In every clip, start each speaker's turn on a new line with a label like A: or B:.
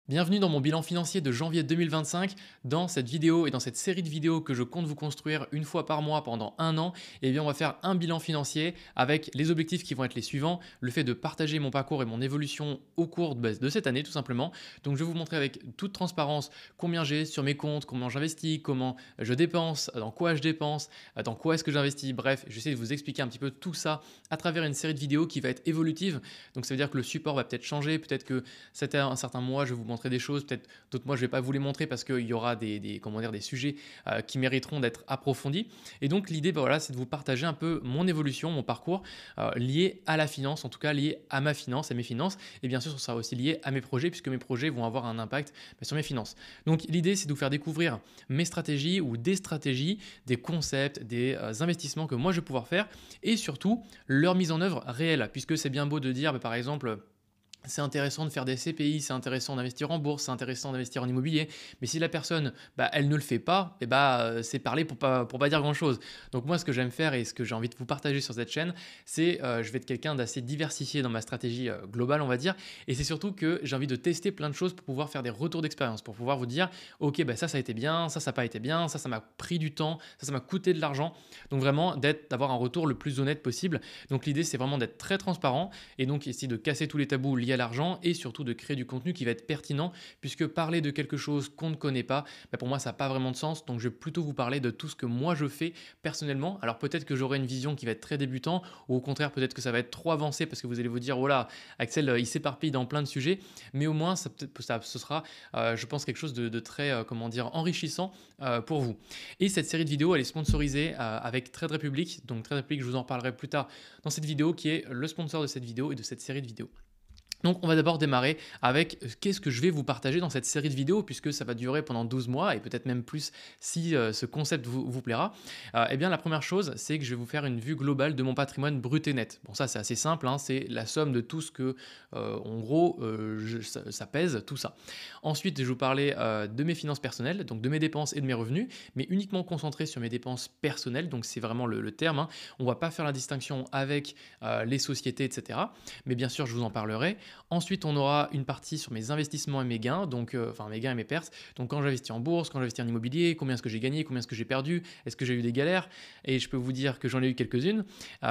A: Bienvenue dans mon bilan financier de janvier 2025. Dans cette vidéo et dans cette série de vidéos que je compte vous construire une fois par mois pendant un an, eh bien on va faire un bilan financier avec les objectifs qui vont être les suivants, le fait de partager mon parcours et mon évolution au cours de cette année tout simplement. Donc je vais vous montrer avec toute transparence combien j'ai sur mes comptes, comment j'investis, comment je dépense, dans quoi je dépense, dans quoi est-ce que j'investis. Bref, j'essaie de vous expliquer un petit peu tout ça à travers une série de vidéos qui va être évolutive. Donc ça veut dire que le support va peut-être changer, peut-être que c'était un certain mois, je vais vous montrer des choses, peut-être d'autres mois, je ne vais pas vous les montrer parce qu'il y aura comment dire, des sujets qui mériteront d'être approfondis. Et donc, l'idée, voilà, c'est de vous partager un peu mon évolution, mon parcours lié à la finance, en tout cas lié à ma finance, à mes finances. Et bien sûr, ça sera aussi lié à mes projets puisque mes projets vont avoir un impact sur mes finances. Donc, l'idée, c'est de vous faire découvrir mes stratégies ou des stratégies, des concepts, des investissements que moi, je vais pouvoir faire et surtout leur mise en œuvre réelle puisque c'est bien beau de dire, par exemple, c'est intéressant de faire des CPI, c'est intéressant d'investir en bourse, c'est intéressant d'investir en immobilier. Mais si la personne, elle ne le fait pas, c'est parler pour pas dire grand-chose. Donc moi, ce que j'aime faire et ce que j'ai envie de vous partager sur cette chaîne, c'est je vais être quelqu'un d'assez diversifié dans ma stratégie globale, on va dire. Et c'est surtout que j'ai envie de tester plein de choses pour pouvoir faire des retours d'expérience, pour pouvoir vous dire, ok, ça a été bien, ça n'a pas été bien, ça m'a pris du temps, ça m'a coûté de l'argent. Donc vraiment, d'avoir un retour le plus honnête possible. Donc l'idée, c'est vraiment d'être très transparent et donc essayer de casser tous les tabous liés à l'argent et surtout de créer du contenu qui va être pertinent puisque parler de quelque chose qu'on ne connaît pas, pour moi ça n'a pas vraiment de sens. Donc je vais plutôt vous parler de tout ce que moi je fais personnellement. Alors peut-être que j'aurai une vision qui va être très débutant ou au contraire peut-être que ça va être trop avancé parce que vous allez vous dire oh là, Axel il s'éparpille dans plein de sujets, mais au moins ce sera je pense quelque chose de très comment dire enrichissant pour vous. Et cette série de vidéos elle est sponsorisée avec Trade Republic. Donc Trade Republic, je vous en parlerai plus tard dans cette vidéo, qui est le sponsor de cette vidéo et de cette série de vidéos. Donc on va d'abord démarrer avec qu'est-ce que je vais vous partager dans cette série de vidéos puisque ça va durer pendant 12 mois et peut-être même plus si ce concept vous plaira. Eh bien la première chose c'est que je vais vous faire une vue globale de mon patrimoine brut et net. Bon ça c'est assez simple, hein, c'est la somme de tout ce que en gros ça pèse, tout ça. Ensuite je vais vous parler de mes finances personnelles, donc de mes dépenses et de mes revenus, mais uniquement concentré sur mes dépenses personnelles, donc c'est vraiment le terme. Hein. On ne va pas faire la distinction avec les sociétés, etc. Mais bien sûr je vous en parlerai. Ensuite, on aura une partie sur mes investissements et mes gains, donc mes gains et mes pertes. Donc quand j'investis en bourse, quand j'investis en immobilier, combien est-ce que j'ai gagné, combien est-ce que j'ai perdu, est-ce que j'ai eu des galères? Et je peux vous dire que j'en ai eu quelques-unes.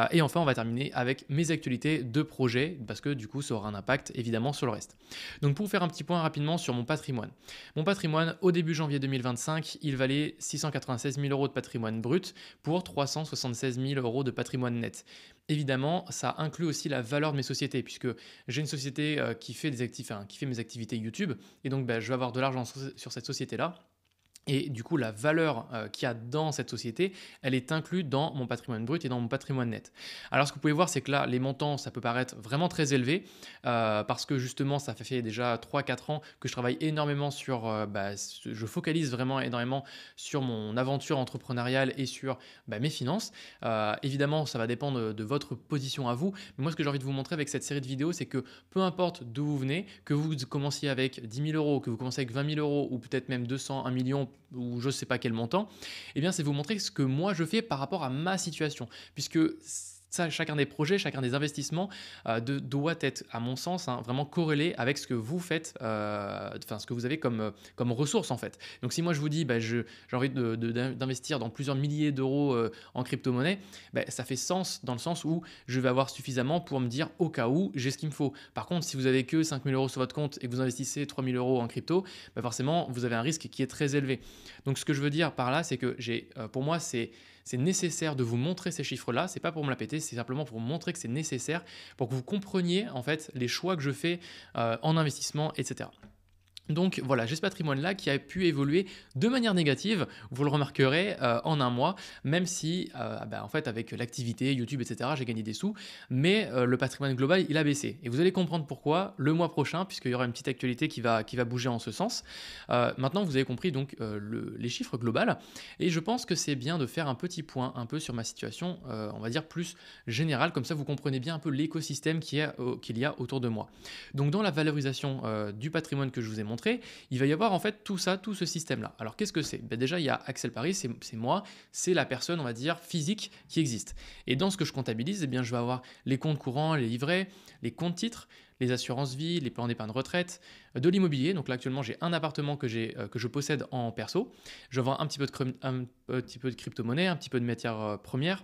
A: Et enfin, on va terminer avec mes actualités de projet, parce que du coup, ça aura un impact évidemment sur le reste. Donc pour faire un petit point rapidement sur mon patrimoine. Mon patrimoine, au début janvier 2025, il valait 696 000 euros de patrimoine brut pour 376 000 euros de patrimoine net. Évidemment, ça inclut aussi la valeur de mes sociétés, puisque j'ai une société qui fait qui fait mes activités YouTube, et donc je vais avoir de l'argent sur cette société-là. Et du coup, la valeur qu'il y a dans cette société, elle est inclue dans mon patrimoine brut et dans mon patrimoine net. Alors, ce que vous pouvez voir, c'est que là, les montants, ça peut paraître vraiment très élevé parce que justement, ça fait déjà 3-4 ans que je travaille énormément je focalise vraiment énormément sur mon aventure entrepreneuriale et sur mes finances. Évidemment, ça va dépendre de votre position à vous. Mais moi, ce que j'ai envie de vous montrer avec cette série de vidéos, c'est que peu importe d'où vous venez, que vous commenciez avec 10 000 euros, que vous commenciez avec 20 000 euros ou peut-être même 200, 1 million, ou je ne sais pas quel montant, eh bien c'est vous montrer ce que moi je fais par rapport à ma situation. Puisque ça, chacun des projets, chacun des investissements doit être, à mon sens, vraiment corrélé avec ce que vous faites, ce que vous avez comme ressources en fait. Donc si moi je vous dis, j'ai envie d'investir dans plusieurs milliers d'euros en crypto-monnaie, ça fait sens dans le sens où je vais avoir suffisamment pour me dire au cas où j'ai ce qu'il me faut. Par contre, si vous avez que 5 000 euros sur votre compte et que vous investissez 3 000 euros en crypto, forcément vous avez un risque qui est très élevé. Donc ce que je veux dire par là, c'est que pour moi c'est nécessaire de vous montrer ces chiffres-là. C'est pas pour me la péter, c'est simplement pour vous montrer que c'est nécessaire pour que vous compreniez en fait les choix que je fais en investissement, etc. Donc voilà, j'ai ce patrimoine-là qui a pu évoluer de manière négative, vous le remarquerez en un mois, même si en fait avec l'activité, YouTube, etc., j'ai gagné des sous, mais le patrimoine global, il a baissé. Et vous allez comprendre pourquoi le mois prochain, puisqu'il y aura une petite actualité qui va bouger en ce sens. Maintenant, vous avez compris donc les chiffres globaux, et je pense que c'est bien de faire un petit point un peu sur ma situation, on va dire plus générale, comme ça vous comprenez bien un peu l'écosystème qu'il y a autour de moi. Donc dans la valorisation du patrimoine que je vous ai montré, montrer, il va y avoir en fait tout ça, tout ce système-là. Alors qu'est-ce que c'est? Ben déjà, il y a Axel Paris, c'est moi, c'est la personne, on va dire, physique qui existe. Et dans ce que je comptabilise, eh bien, je vais avoir les comptes courants, les livrets, les comptes titres, les assurances vie, les plans d'épargne retraite, de l'immobilier. Donc là, actuellement, j'ai un appartement que je possède en perso. Je vais avoir un petit peu de crypto-monnaie, un petit peu de matières premières,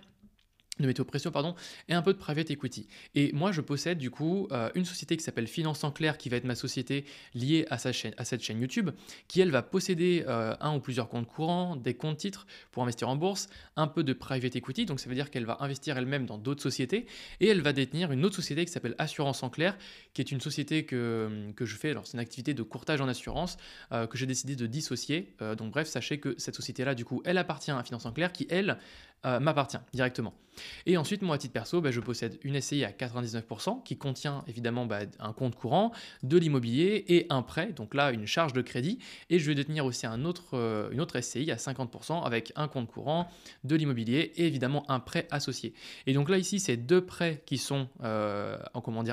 A: de métaux précieux, pardon, et un peu de private equity. Et moi, je possède du coup une société qui s'appelle Finance en Clair, qui va être ma société liée à cette chaîne YouTube, qui elle va posséder un ou plusieurs comptes courants, des comptes titres pour investir en bourse, un peu de private equity, donc ça veut dire qu'elle va investir elle-même dans d'autres sociétés, et elle va détenir une autre société qui s'appelle Assurance en Clair, qui est une société que je fais, alors c'est une activité de courtage en assurance, que j'ai décidé de dissocier. Donc bref, sachez que cette société-là, du coup, elle appartient à Finance en Clair, qui elle m'appartient directement. Et ensuite, moi, à titre perso, je possède une SCI à 99% qui contient évidemment un compte courant, de l'immobilier et un prêt, donc là, une charge de crédit. Et je vais détenir aussi une autre SCI à 50% avec un compte courant, de l'immobilier et évidemment un prêt associé. Et donc là, ici, ces deux prêts qui sont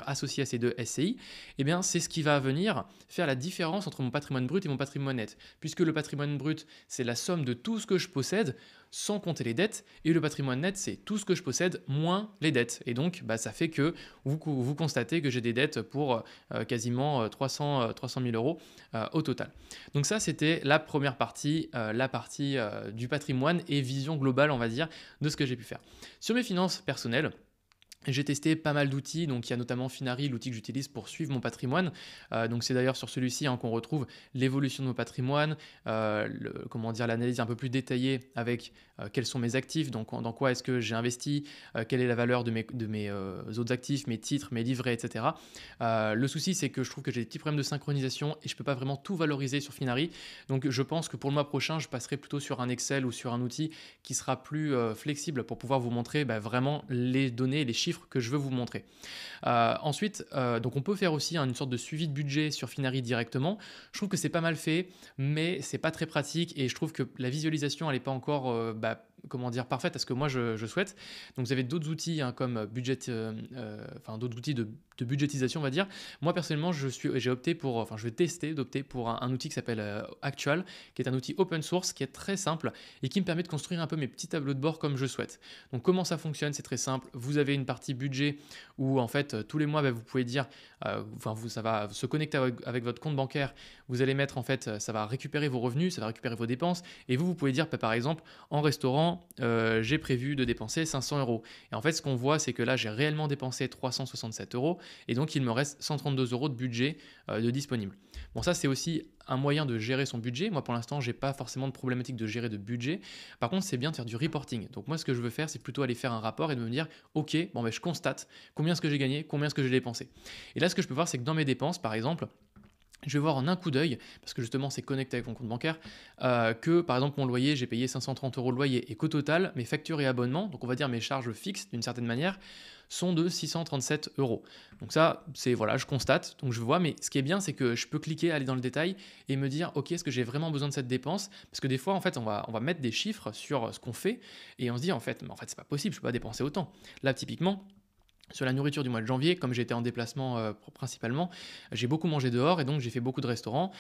A: associés à ces deux SCI, eh bien, c'est ce qui va venir faire la différence entre mon patrimoine brut et mon patrimoine net. Puisque le patrimoine brut, c'est la somme de tout ce que je possède, sans compter les dettes, et le patrimoine net, c'est tout ce que je possède moins les dettes. Et donc, ça fait que vous constatez que j'ai des dettes pour quasiment 300 000 euros au total. Donc ça, c'était la première partie, du patrimoine et vision globale, on va dire, de ce que j'ai pu faire. Sur mes finances personnelles, j'ai testé pas mal d'outils, donc il y a notamment Finari, l'outil que j'utilise pour suivre mon patrimoine. Donc c'est d'ailleurs sur celui-ci qu'on retrouve l'évolution de mon patrimoine, l'analyse un peu plus détaillée avec quels sont mes actifs, donc dans quoi est-ce que j'ai investi, quelle est la valeur de mes autres actifs, mes titres, mes livrets, etc. Le souci, c'est que je trouve que j'ai des petits problèmes de synchronisation et je ne peux pas vraiment tout valoriser sur Finari. Donc je pense que pour le mois prochain, je passerai plutôt sur un Excel ou sur un outil qui sera plus flexible pour pouvoir vous montrer vraiment les données, les chiffres que je veux vous montrer. Ensuite, donc on peut faire aussi une sorte de suivi de budget sur Finari directement. Je trouve que c'est pas mal fait, mais c'est pas très pratique et je trouve que la visualisation elle n'est pas encore parfaite à ce que moi je souhaite. Donc vous avez d'autres outils comme d'autres outils de budgétisation, on va dire. Moi personnellement, je vais tester d'opter pour un outil qui s'appelle Actual, qui est un outil open source qui est très simple et qui me permet de construire un peu mes petits tableaux de bord comme je souhaite. Donc comment ça fonctionne? C'est très simple. Vous avez une partie budget où en fait tous les mois vous pouvez dire, ça va se connecter avec votre compte bancaire. Vous allez mettre en fait, ça va récupérer vos revenus, ça va récupérer vos dépenses et vous pouvez dire par exemple en restaurant, j'ai prévu de dépenser 500 euros. Et en fait, ce qu'on voit, c'est que là, j'ai réellement dépensé 367 euros et donc il me reste 132 euros de budget de disponible. Bon, ça, c'est aussi un moyen de gérer son budget. Moi, pour l'instant, j'ai pas forcément de problématique de gérer de budget. Par contre, c'est bien de faire du reporting. Donc, moi, ce que je veux faire, c'est plutôt aller faire un rapport et de me dire, OK, je constate combien est-ce que j'ai gagné, combien est-ce que j'ai dépensé. Et là, ce que je peux voir, c'est que dans mes dépenses, par exemple, je vais voir en un coup d'œil, parce que justement c'est connecté avec mon compte bancaire, que par exemple mon loyer, j'ai payé 530 euros de loyer et qu'au total, mes factures et abonnements, donc on va dire mes charges fixes d'une certaine manière, sont de 637 euros. Donc ça, je constate, donc je vois, mais ce qui est bien, c'est que je peux cliquer, aller dans le détail et me dire, ok, est-ce que j'ai vraiment besoin de cette dépense? Parce que des fois, en fait, on va mettre des chiffres sur ce qu'on fait et on se dit, en fait, c'est pas possible, je peux pas dépenser autant. Là, typiquement, sur la nourriture du mois de janvier, comme j'étais en déplacement principalement, j'ai beaucoup mangé dehors et donc j'ai fait beaucoup de restaurants.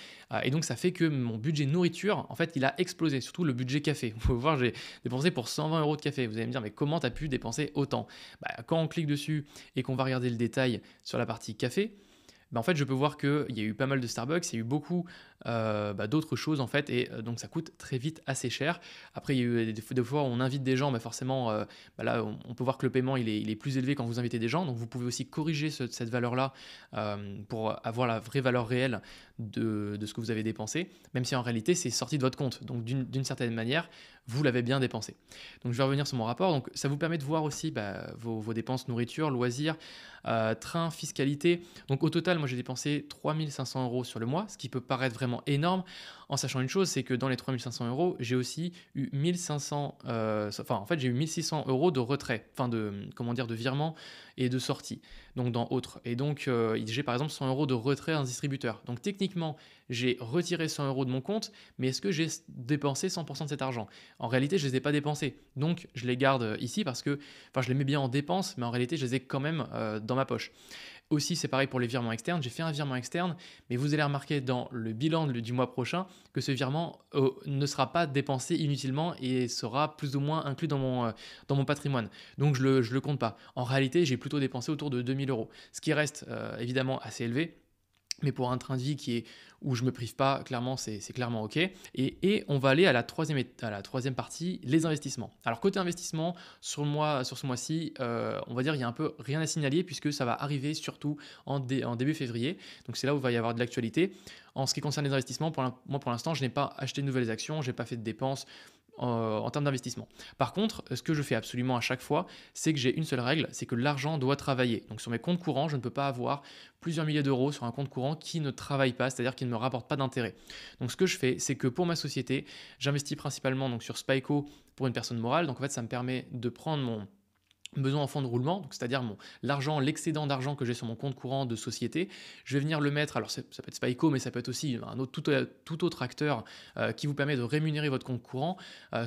A: Et donc ça fait que mon budget nourriture, en fait, il a explosé, surtout le budget café. Vous pouvez voir, j'ai dépensé pour 120 euros de café. Vous allez me dire, mais comment tu as pu dépenser autant? Quand on clique dessus et qu'on va regarder le détail sur la partie café, en fait, je peux voir qu'il y a eu pas mal de Starbucks, il y a eu beaucoup d'autres choses en fait, et donc ça coûte très vite assez cher. Après, il y a eu des fois où on invite des gens, mais forcément, là, on peut voir que le paiement il est plus élevé quand vous invitez des gens, donc vous pouvez aussi corriger cette valeur-là pour avoir la vraie valeur réelle de ce que vous avez dépensé, même si en réalité, c'est sorti de votre compte. Donc, d'une certaine manière, vous l'avez bien dépensé. Donc, je vais revenir sur mon rapport. Donc, ça vous permet de voir aussi vos dépenses nourriture, loisirs, train, fiscalité. Donc, au total, moi, j'ai dépensé 3 500 euros sur le mois, ce qui peut paraître vraiment énorme, en sachant une chose, c'est que dans les 3 500 euros, j'ai aussi eu 1500, j'ai eu 1600 euros de retrait, de virement et de sortie, donc dans autres. Et donc, j'ai par exemple 100 euros de retrait à un distributeur. Donc, techniquement, j'ai retiré 100 euros de mon compte, mais est-ce que j'ai dépensé 100% de cet argent? En réalité, je ne les ai pas dépensés. Donc, je les garde ici parce que, je les mets bien en dépenses, mais en réalité, je les ai quand même dans ma poche. Aussi, c'est pareil pour les virements externes. J'ai fait un virement externe, mais vous allez remarquer dans le bilan du mois prochain que ce virement ne sera pas dépensé inutilement et sera plus ou moins inclus dans mon patrimoine. Donc, je ne le compte pas. En réalité, j'ai plutôt dépensé autour de 2 000 euros, ce qui reste évidemment assez élevé. Mais pour un train de vie où je ne me prive pas, clairement, c'est clairement OK. Et on va aller à la troisième partie, les investissements. Alors, côté investissement, sur ce mois-ci, on va dire il y a un peu rien à signaler puisque ça va arriver surtout en début février. Donc, c'est là où il va y avoir de l'actualité. En ce qui concerne les investissements, moi, pour l'instant, je n'ai pas acheté de nouvelles actions, je n'ai pas fait de dépenses en termes d'investissement. Par contre, ce que je fais absolument à chaque fois, c'est que j'ai une seule règle, c'est que l'argent doit travailler. Donc sur mes comptes courants, je ne peux pas avoir plusieurs milliers d'euros sur un compte courant qui ne travaille pas, c'est-à-dire qui ne me rapporte pas d'intérêt. Donc ce que je fais, c'est que pour ma société, j'investis principalement donc, sur Spyco pour une personne morale. Donc en fait, ça me permet de prendre mon besoin en fonds de roulement, donc c'est-à-dire l'excédent d'argent que j'ai sur mon compte courant de société, je vais venir le mettre, alors ça peut être Spyco, mais ça peut être aussi tout autre acteur qui vous permet de rémunérer votre compte courant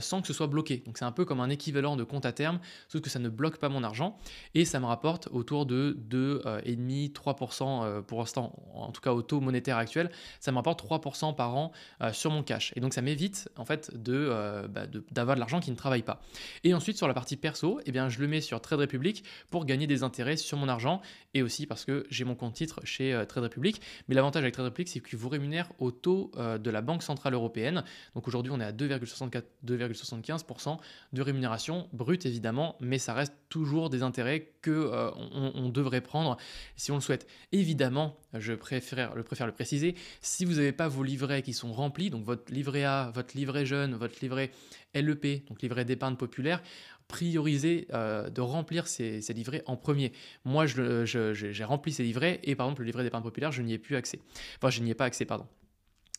A: sans que ce soit bloqué. Donc c'est un peu comme un équivalent de compte à terme, sauf que ça ne bloque pas mon argent et ça me rapporte autour de 2,5-3% pour l'instant, en tout cas au taux monétaire actuel, ça me rapporte 3% par an sur mon cash. Et donc ça m'évite en fait d'avoir de l'argent qui ne travaille pas. Et ensuite sur la partie perso, eh bien, je le mets sur Trade Republic pour gagner des intérêts sur mon argent et aussi parce que j'ai mon compte titre chez Trade Republic. Mais l'avantage avec Trade Republic, c'est qu'il vous rémunère au taux de la Banque Centrale Européenne. Donc aujourd'hui, on est à 2,75% de rémunération brute évidemment, mais ça reste toujours des intérêts que on devrait prendre si on le souhaite. Évidemment, je préfère le préciser, si vous n'avez pas vos livrets qui sont remplis, donc votre livret A, votre livret jeune, votre livret LEP, donc livret d'épargne populaire, prioriser de remplir ces livrets en premier. Moi, j'ai rempli ces livrets et par exemple le livret d'épargne populaire, je n'y ai plus accès. Enfin, je n'y ai pas accès, pardon.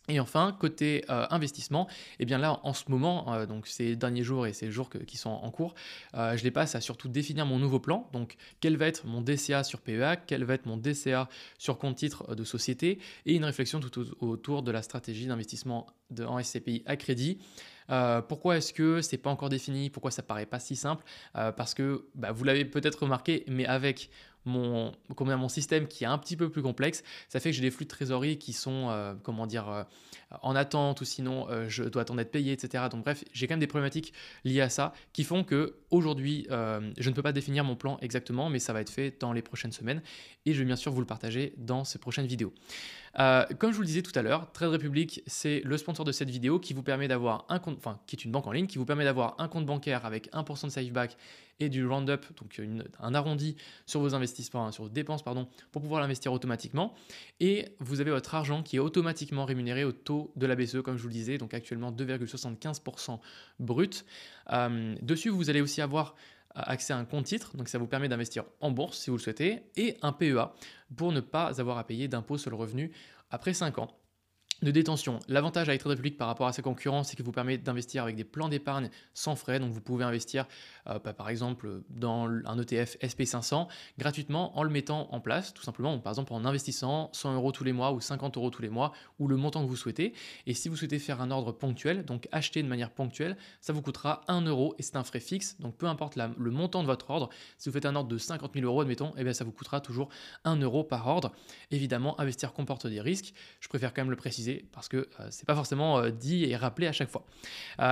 A: Et enfin, côté investissement, eh bien là, en ce moment, donc ces derniers jours et ces jours qui sont en cours, je les passe à surtout définir mon nouveau plan. Donc, quel va être mon DCA sur PEA, quel va être mon DCA sur compte titre de société et une réflexion tout autour de la stratégie d'investissement en SCPI à crédit. Pourquoi est-ce que c'est pas encore défini? Pourquoi ça paraît pas si simple? Parce que vous l'avez peut-être remarqué, mais avec mon système qui est un petit peu plus complexe, ça fait que j'ai des flux de trésorerie qui sont en attente ou sinon je dois attendre d'être payé, etc. Donc bref, j'ai quand même des problématiques liées à ça qui font que aujourd'hui je ne peux pas définir mon plan exactement, mais ça va être fait dans les prochaines semaines et je vais bien sûr vous le partager dans ces prochaines vidéos. Comme je vous le disais tout à l'heure, Trade Republic, c'est le sponsor de cette vidéo qui vous permet d'avoir un compte, qui est une banque en ligne, qui vous permet d'avoir un compte bancaire avec 1% de SafeBack et du round-up, donc un arrondi sur vos investissements, sur vos dépenses, pardon, pour pouvoir l'investir automatiquement. Et vous avez votre argent qui est automatiquement rémunéré au taux de la BCE, comme je vous le disais, donc actuellement 2,75% brut. Dessus, vous allez aussi avoir accès à un compte titre, donc ça vous permet d'investir en bourse si vous le souhaitez, et un PEA pour ne pas avoir à payer d'impôt sur le revenu après 5 ans de détention. L'avantage avec Trade Republic par rapport à ses concurrents, c'est qu'il vous permet d'investir avec des plans d'épargne sans frais. Donc vous pouvez investir par exemple dans un ETF SP500 gratuitement en le mettant en place, tout simplement. Donc, par exemple en investissant 100 € tous les mois ou 50 € tous les mois ou le montant que vous souhaitez. Et si vous souhaitez faire un ordre ponctuel, donc acheter de manière ponctuelle, ça vous coûtera 1 € et c'est un frais fixe. Donc peu importe le montant de votre ordre, si vous faites un ordre de 50 000 €, admettons, eh bien, ça vous coûtera toujours 1 € par ordre. Évidemment, investir comporte des risques. Je préfère quand même le préciser parce que c'est pas forcément dit et rappelé à chaque fois.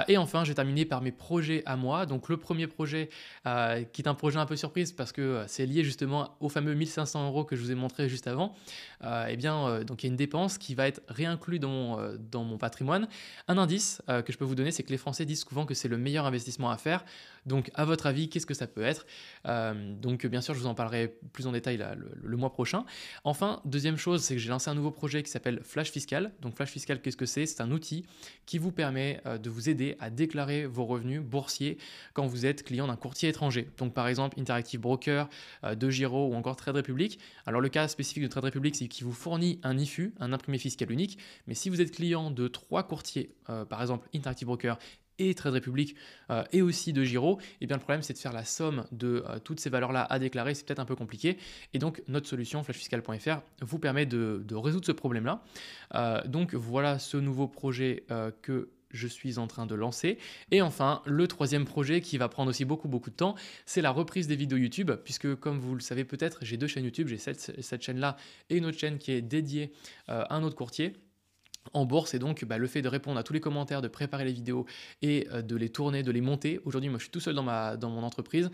A: Et enfin, j'ai terminé par mes projets à moi. Donc le premier projet qui est un projet un peu surprise parce que c'est lié justement au fameux 1 500 € que je vous ai montré juste avant. Donc il y a une dépense qui va être réinclue dans mon patrimoine. Un indice que je peux vous donner, c'est que les Français disent souvent que c'est le meilleur investissement à faire. Donc à votre avis, qu'est-ce que ça peut être? Donc bien sûr, je vous en parlerai plus en détail le mois prochain. Enfin, deuxième chose, c'est que j'ai lancé un nouveau projet qui s'appelle Flash Fiscal. Donc Flash Fiscal, qu'est-ce que c'est? C'est un outil qui vous permet de vous aider à déclarer vos revenus boursiers quand vous êtes client d'un courtier étranger. Donc par exemple Interactive Broker, DEGIRO ou encore Trade Republic. Alors le cas spécifique de Trade Republic, c'est qu'il vous fournit un IFU, un imprimé fiscal unique. Mais si vous êtes client de 3 courtiers, par exemple Interactive Broker et Trade Republic et aussi DEGIRO, et bien le problème c'est de faire la somme de toutes ces valeurs-là à déclarer, c'est peut-être un peu compliqué. Et donc notre solution flashfiscal.fr vous permet de résoudre ce problème-là. Donc voilà ce nouveau projet que je suis en train de lancer. Et enfin, le troisième projet qui va prendre aussi beaucoup de temps, c'est la reprise des vidéos YouTube, puisque comme vous le savez peut-être, j'ai 2 chaînes YouTube, j'ai cette chaîne-là et une autre chaîne qui est dédiée à un autre courtier en bourse. Et donc le fait de répondre à tous les commentaires, de préparer les vidéos et de les tourner, de les monter. Aujourd'hui, moi je suis tout seul dans mon entreprise,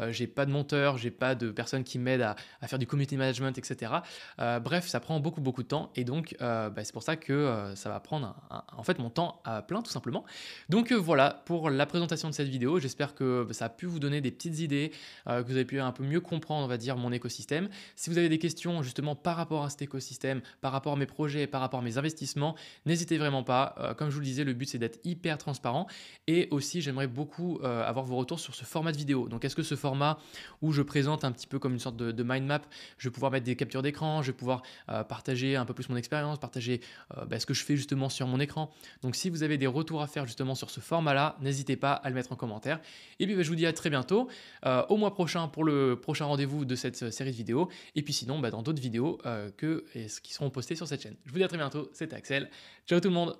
A: j'ai pas de monteur, j'ai pas de personne qui m'aide à faire du community management, etc. Bref, ça prend beaucoup de temps et donc c'est pour ça que ça va prendre en fait mon temps à plein tout simplement. Donc voilà pour la présentation de cette vidéo. J'espère que ça a pu vous donner des petites idées, que vous avez pu un peu mieux comprendre, on va dire, mon écosystème. Si vous avez des questions justement par rapport à cet écosystème, par rapport à mes projets, par rapport à mes investissements, n'hésitez vraiment pas. Comme je vous le disais, le but c'est d'être hyper transparent et aussi j'aimerais beaucoup avoir vos retours sur ce format de vidéo. Donc est-ce que ce format où je présente un petit peu comme une sorte de mind map, je vais pouvoir mettre des captures d'écran, je vais pouvoir partager un peu plus mon expérience, partager ce que je fais justement sur mon écran. Donc si vous avez des retours à faire justement sur ce format-là, n'hésitez pas à le mettre en commentaire. Et puis je vous dis à très bientôt, au mois prochain pour le prochain rendez-vous de cette série de vidéos. Et puis sinon dans d'autres vidéos qui seront postées sur cette chaîne. Je vous dis à très bientôt, c'était Axel. Ciao tout le monde!